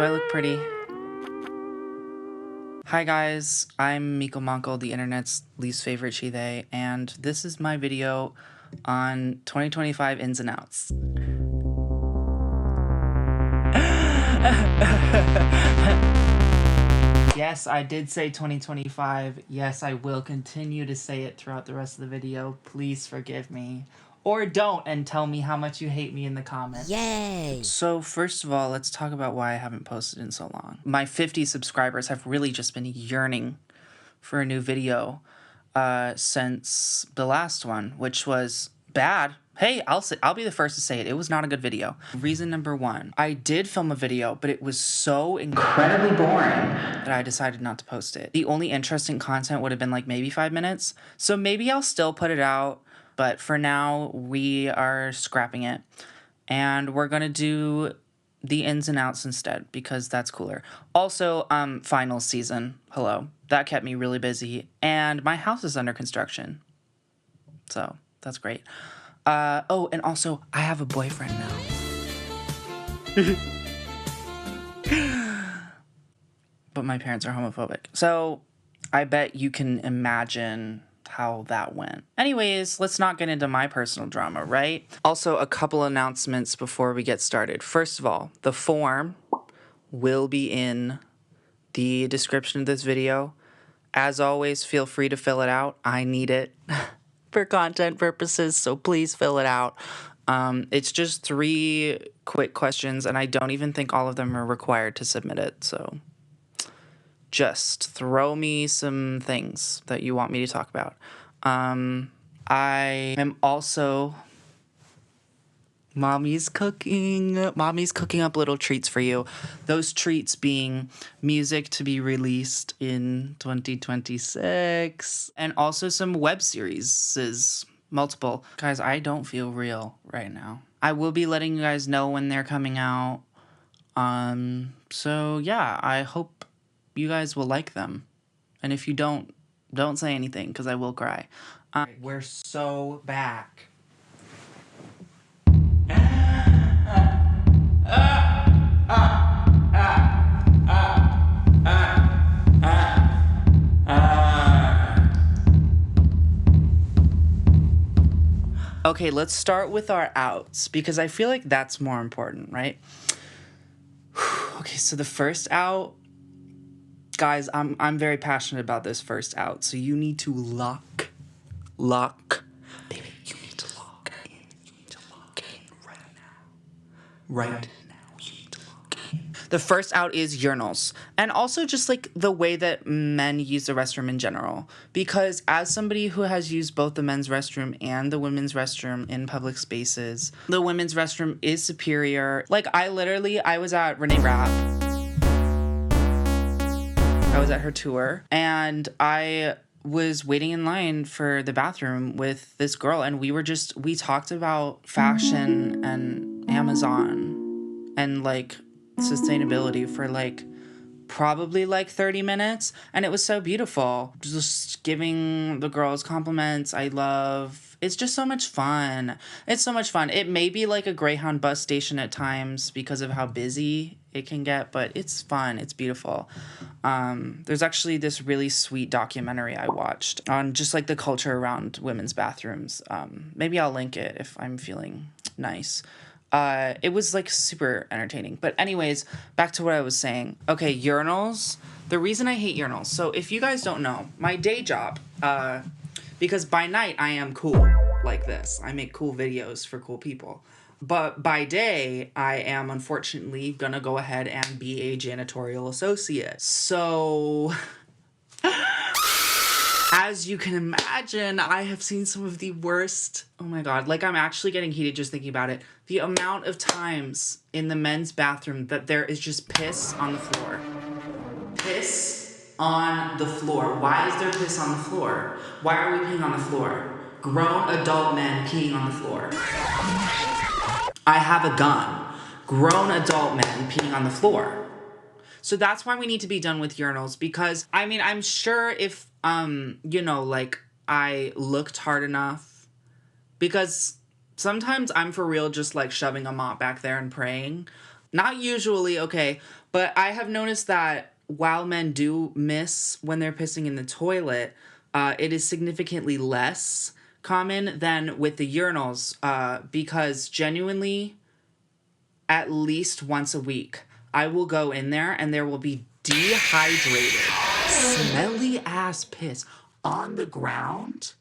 Do I look pretty? Hi guys, I'm Miko Monko, the internet's least favorite she-they, and this is my video on 2025 ins and outs. Yes, I did say 2025. Yes, I will continue to say it throughout the rest of the video. Please forgive me. Or don't, and tell me how much you hate me in the comments. Yay! So first of all, let's talk about why I haven't posted in so long. My 50 subscribers have really just been yearning for a new video since the last one, which was bad. Hey, I'll be the first to say it. It was not a good video. Reason number one, I did film a video, but it was so incredibly boring that I decided not to post it. The only interesting content would have been like maybe 5 minutes. So maybe I'll still put it out, but for now we are scrapping it. And we're gonna do the ins and outs instead because that's cooler. Also, finals season. Hello. That kept me really busy. And my house is under construction. So that's great. Oh, and also, I have a boyfriend now. But my parents are homophobic. So I bet you can imagine how that went. Anyways, let's not get into my personal drama, right? Also, a couple announcements before we get started. First of all, the form will be in the description of this video. As always, feel free to fill it out. I need it for content purposes, so please fill it out. It's just 3 quick questions, and I don't even think all of them are required to submit it, so just throw me some things that you want me to talk about. I am also... Mommy's cooking up little treats for you. Those treats being music to be released in 2026 and also some web series, multiple. Guys, I don't feel real right now. I will be letting you guys know when they're coming out. So yeah, I hope you guys will like them. And if you don't say anything because I will cry. We're so back. Okay, let's start with our outs because I feel like that's more important, right? Okay, so the first out, guys, I'm very passionate about this first out. So you need to lock, baby, you need to lock in. You need to lock in right now. Right now, you need to lock in. The first out is urinals. And also just like the way that men use the restroom in general. Because as somebody who has used both the men's restroom and the women's restroom in public spaces, the women's restroom is superior. Like I was at Renee Rapp. I was at her tour and I was waiting in line for the bathroom with this girl and we talked about fashion and Amazon and like sustainability for like probably like 30 minutes and it was so beautiful. Just giving the girls compliments. It's just so much fun. It's so much fun. It may be like a Greyhound bus station at times because of how busy it can get, but it's fun. It's beautiful. There's actually this really sweet documentary I watched on just like the culture around women's bathrooms. Maybe I'll link it if I'm feeling nice. It was like super entertaining. But anyways, back to what I was saying. Okay, urinals. The reason I hate urinals. So if you guys don't know, my day job, because by night I am cool like this. I make cool videos for cool people. But by day, I am unfortunately gonna go ahead and be a janitorial associate. So... as you can imagine, I have seen some of the worst, oh my god, like I'm actually getting heated just thinking about it. The amount of times in the men's bathroom that there is just piss on the floor. Piss on the floor. Why is there piss on the floor? Why are we peeing on the floor? Grown adult men peeing on the floor. I have a gun. Grown adult men peeing on the floor. So that's why we need to be done with urinals because, I mean, I'm sure if, you know, like, I looked hard enough because sometimes I'm for real just, like, shoving a mop back there and praying. Not usually, okay, But I have noticed that while men do miss when they're pissing in the toilet, it is significantly less common than with the urinals, because genuinely, at least once a week, I will go in there and there will be dehydrated, smelly ass piss on the ground.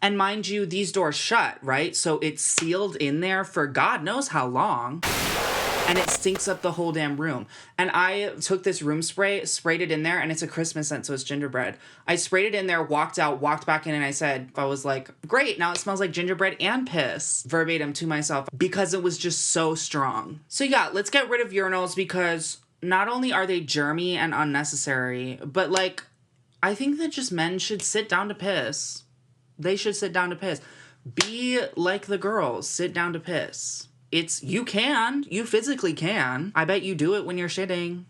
And mind you, these doors shut, right? So it's sealed in there for God knows how long. And it stinks up the whole damn room. And I took this room spray, sprayed it in there, and it's a Christmas scent, so it's gingerbread. I sprayed it in there, walked out, walked back in, and I was like, great, now it smells like gingerbread and piss. Verbatim to myself, because it was just so strong. So yeah, let's get rid of urinals, because not only are they germy and unnecessary, but like, I think that just men should sit down to piss. They should sit down to piss. Be like the girls, sit down to piss. You physically can. I bet you do it when you're shitting.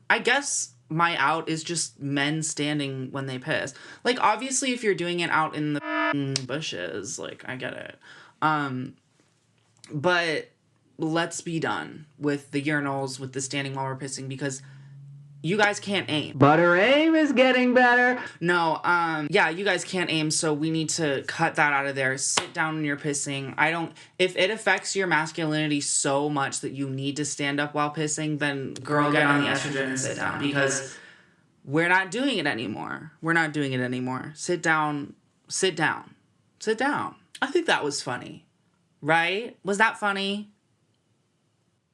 I guess my out is just men standing when they piss. Like, obviously, if you're doing it out in the bushes, like, I get it. But let's be done with the urinals, with the standing while we're pissing, because you guys can't aim. But her aim is getting better. No, yeah, you guys can't aim, so we need to cut that out of there. Sit down when you're pissing. If it affects your masculinity so much that you need to stand up while pissing, then girl, get on the estrogen and sit down, because we're not doing it anymore. We're not doing it anymore. Sit down, sit down, sit down. I think that was funny, right? Was that funny?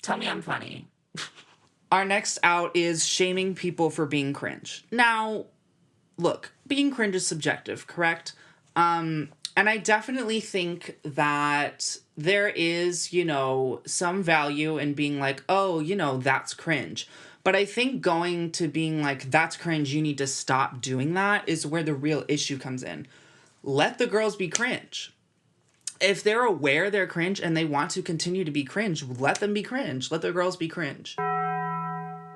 Tell me I'm funny. Our next out is shaming people for being cringe. Now, look, being cringe is subjective, correct? And I definitely think that there is, some value in being like, oh, that's cringe. But I think going to being like, that's cringe, you need to stop doing that, is where the real issue comes in. Let the girls be cringe. If they're aware they're cringe and they want to continue to be cringe, let them be cringe. Let the girls be cringe.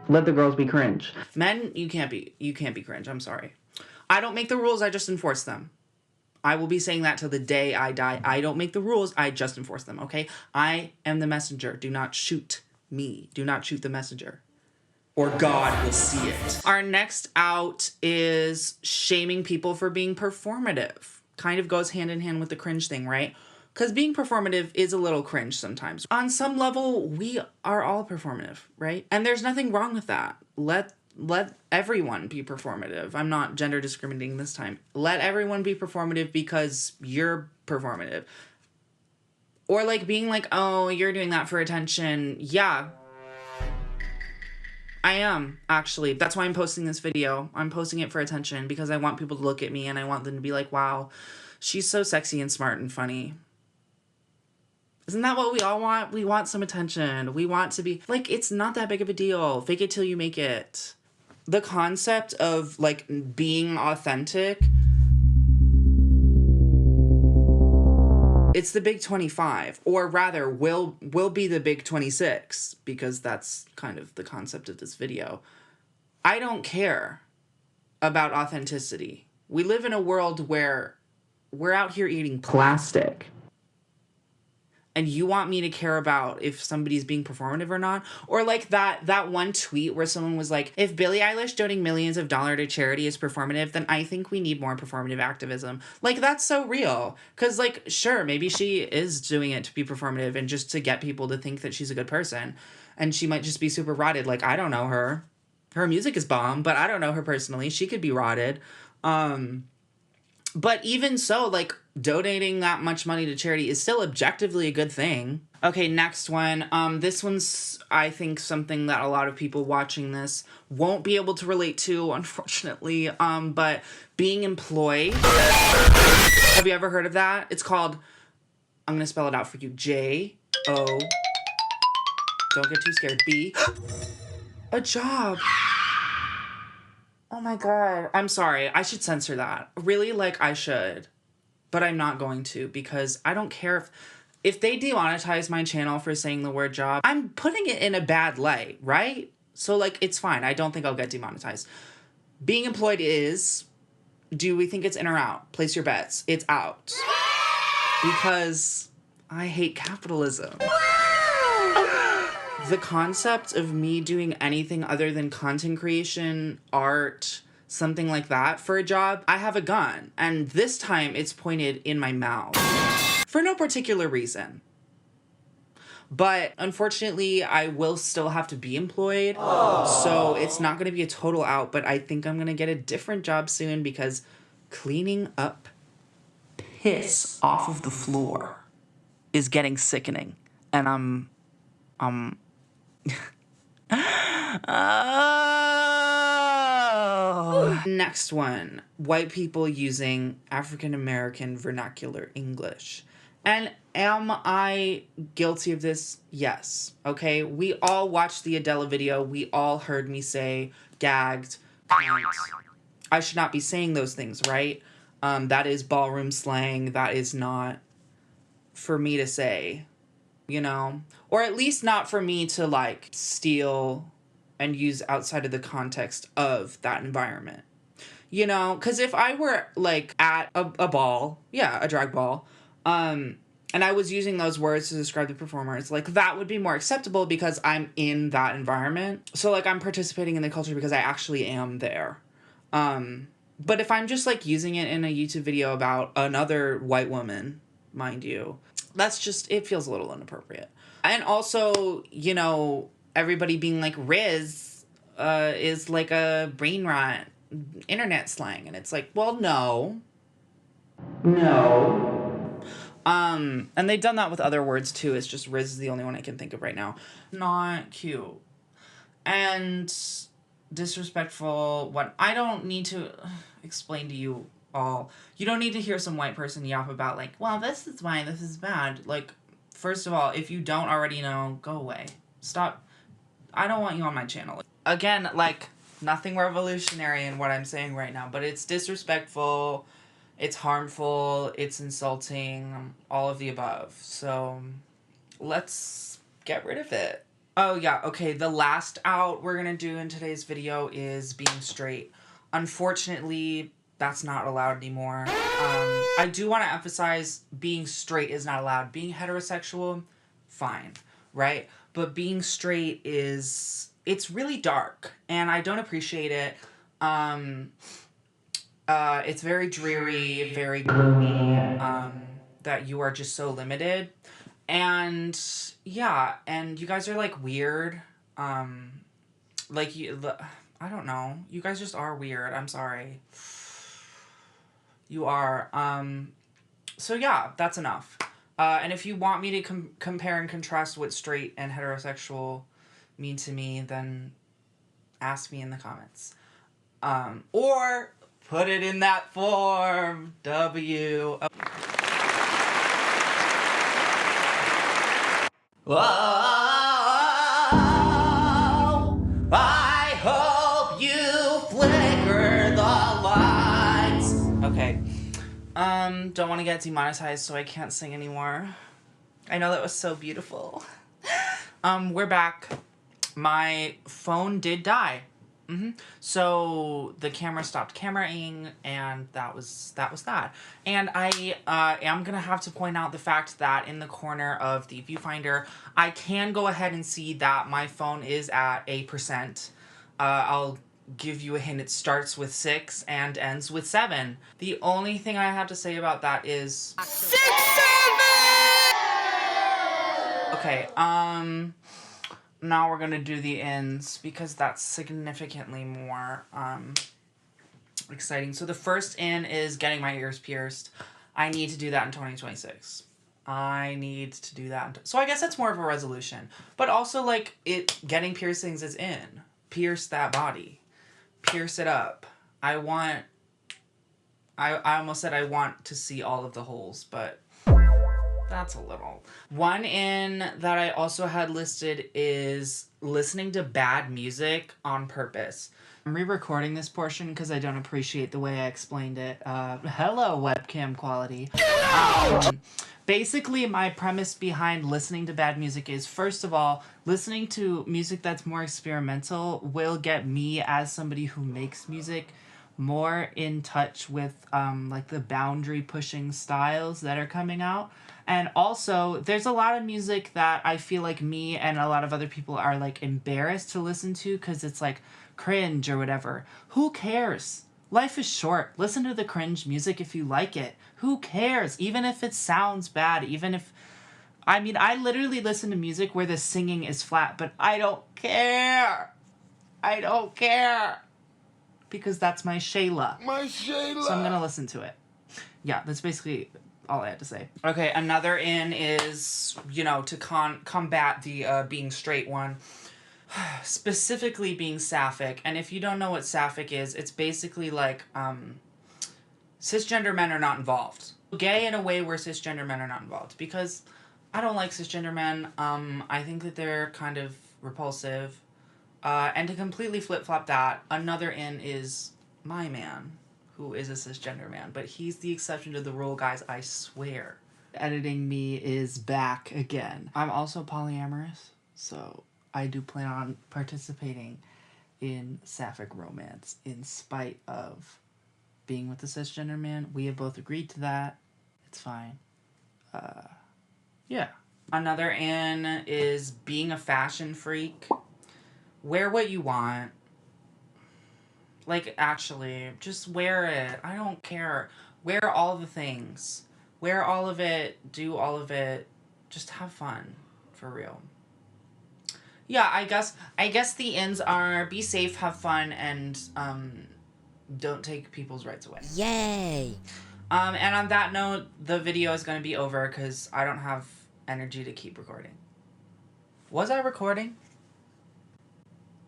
Let the girls be cringe. Men, you can't be cringe. I'm sorry. I don't make the rules. I just enforce them. I will be saying that till the day I die. I don't make the rules. I just enforce them, okay? I am the messenger. Do not shoot me. Do not shoot the messenger, or God will see it. Our next out is shaming people for being performative. Kind of goes hand in hand with the cringe thing, right? Because being performative is a little cringe sometimes. On some level, we are all performative, right? And there's nothing wrong with that. Let everyone be performative. I'm not gender discriminating this time. Let everyone be performative because you're performative. Or like being like, oh, you're doing that for attention. Yeah, I am, actually. That's why I'm posting this video. I'm posting it for attention because I want people to look at me and I want them to be like, wow, she's so sexy and smart and funny. Isn't that what we all want? We want some attention. We want to be, like, it's not that big of a deal. Fake it till you make it. The concept of, like, being authentic, it's the big 25, or rather, will be the big 26, because that's kind of the concept of this video. I don't care about authenticity. We live in a world where we're out here eating plastic. And you want me to care about if somebody's being performative or not? Or like that one tweet where someone was like, if Billie Eilish donating millions of dollars to charity is performative, then I think we need more performative activism. Like, that's so real. Because, like, sure, maybe she is doing it to be performative and just to get people to think that she's a good person. And she might just be super rotted. Like, I don't know her. Her music is bomb, but I don't know her personally. She could be rotted. But even so, like, donating that much money to charity is still objectively a good thing. Okay, next one. This one's, I think, something that a lot of people watching this won't be able to relate to, unfortunately. But being employed. Have you ever heard of that? It's called, I'm going to spell it out for you. J-O. Don't get too scared. B. A job. Oh my God. I'm sorry. I should censor that. Really? Like, I should. But I'm not going to, because I don't care if they demonetize my channel for saying the word job, I'm putting it in a bad light, right? So, like, it's fine. I don't think I'll get demonetized. Being employed is, do we think it's in or out? Place your bets. It's out. Because I hate capitalism. The concept of me doing anything other than content creation, art, something like that for a job, I have a gun. And this time it's pointed in my mouth for no particular reason. But unfortunately, I will still have to be employed. So it's not going to be a total out, but I think I'm going to get a different job soon because cleaning up piss off of the floor is getting sickening. And oh. Next one, white people using African American vernacular English. And am I guilty of this? Yes. Okay. We all watched the Adele video. We all heard me say gagged. I should not be saying those things, right? That is ballroom slang. That is not for me to say, you know? Or at least not for me to like steal and use outside of the context of that environment. You know, because if I were like at a ball, yeah, a drag ball, and I was using those words to describe the performers, like that would be more acceptable because I'm in that environment. So like I'm participating in the culture because I actually am there. But if I'm just like using it in a YouTube video about another white woman, mind you, that's just, it feels a little inappropriate. And also, you know, everybody being like Riz is like a brain rot internet slang. And it's like, well, no. And they've done that with other words too. It's just Riz is the only one I can think of right now. Not cute. And disrespectful. What I don't need to explain to you all. You don't need to hear some white person yap about like, well, this is why this is bad. Like, first of all, if you don't already know, go away. Stop. I don't want you on my channel. Again, like, nothing revolutionary in what I'm saying right now, but it's disrespectful, it's harmful, it's insulting, all of the above. So let's get rid of it. Oh yeah, okay, the last out we're gonna do in today's video is being straight. Unfortunately, that's not allowed anymore. I do want to emphasize being straight is not allowed. Being heterosexual, fine, right? But being straight is, it's really dark and I don't appreciate it. It's very dreary, very gloomy, that you are just so limited. And yeah, and you guys are like weird. Like I don't know. You guys just are weird. I'm sorry. You are. So yeah, that's enough. And if you want me to compare and contrast what straight and heterosexual mean to me, then ask me in the comments. Or put it in that form. W. Whoa, I hope you flicker the lights. Okay. Don't want to get demonetized, so I can't sing anymore. I know that was so beautiful. We're back. My phone did die. So the camera stopped cameraing, and that was that. And I am gonna have to point out the fact that in the corner of the viewfinder, I can go ahead and see that my phone is at 8%. I'll give you a hint. It starts with 6 and ends with 7. The only thing I have to say about that is 6, 7. Okay. Now we're gonna do the ends because that's significantly more exciting. So the first in is getting my ears pierced. I need to do that in 2026. I need to do that. So I guess that's more of a resolution. But also, like, getting piercings is in. Pierce that body. Pierce it up. I almost said I want to see all of the holes, but that's a little. One in that I also had listed is listening to bad music on purpose. I'm re-recording this portion because I don't appreciate the way I explained it. Hello, webcam quality. Basically, my premise behind listening to bad music is, first of all, listening to music that's more experimental will get me, as somebody who makes music, more in touch with like the boundary pushing styles that are coming out. And also, there's a lot of music that I feel like me and a lot of other people are like embarrassed to listen to because it's like cringe or whatever. Who cares? Life is short. Listen to the cringe music if you like it. Who cares? Even if it sounds bad, even if... I mean, I literally listen to music where the singing is flat, but I don't care. I don't care. Because that's my Shayla. My Shayla. So I'm going to listen to it. Yeah, that's basically all I had to say. Okay, another in is, you know, to combat the being straight one. Specifically being sapphic. And if you don't know what sapphic is, it's basically like cisgender men are not involved. Gay in a way where cisgender men are not involved. Because I don't like cisgender men. I think that they're kind of repulsive. And to completely flip-flop that, another in is my man, who is a cisgender man. But he's the exception to the rule, guys, I swear. Editing me is back again. I'm also polyamorous, so I do plan on participating in sapphic romance in spite of being with a cisgender man. We have both agreed to that. It's fine. Yeah. Another in is being a fashion freak. Wear what you want. Like, actually, just wear it. I don't care. Wear all the things. Wear all of it. Do all of it. Just have fun. For real. Yeah, I guess the ends are be safe, have fun, and don't take people's rights away. Yay! And on that note, the video is going to be over because I don't have energy to keep recording. Was I recording?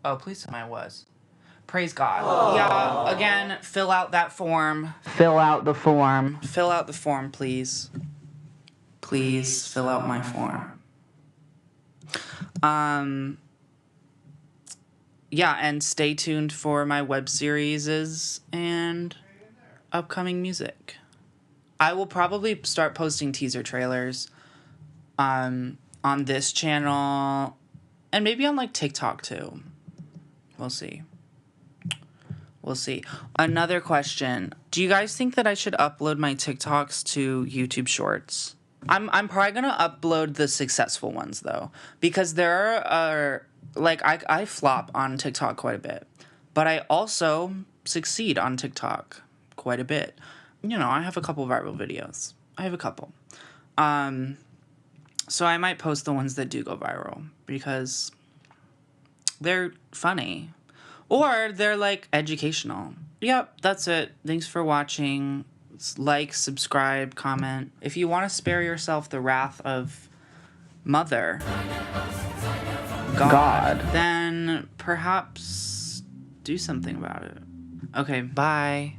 Oh, please tell me I was. Praise God. Aww. Yeah, again, fill out that form. Fill out the form. Fill out the form, please. Please fill out my form. Yeah, and stay tuned for my web series and upcoming music. I will probably start posting teaser trailers on this channel and maybe on like TikTok too. We'll see. We'll see. Another question. Do you guys think that I should upload my TikToks to YouTube Shorts? I'm probably gonna upload the successful ones though, because there are like I flop on TikTok quite a bit, but I also succeed on TikTok quite a bit. You know, I have a couple viral videos. I have a couple. So I might post the ones that do go viral because they're funny or they're like educational. Yep, that's it. Thanks for watching. Like, subscribe, comment. If you want to spare yourself the wrath of Mother God, then perhaps do something about it. Okay, bye.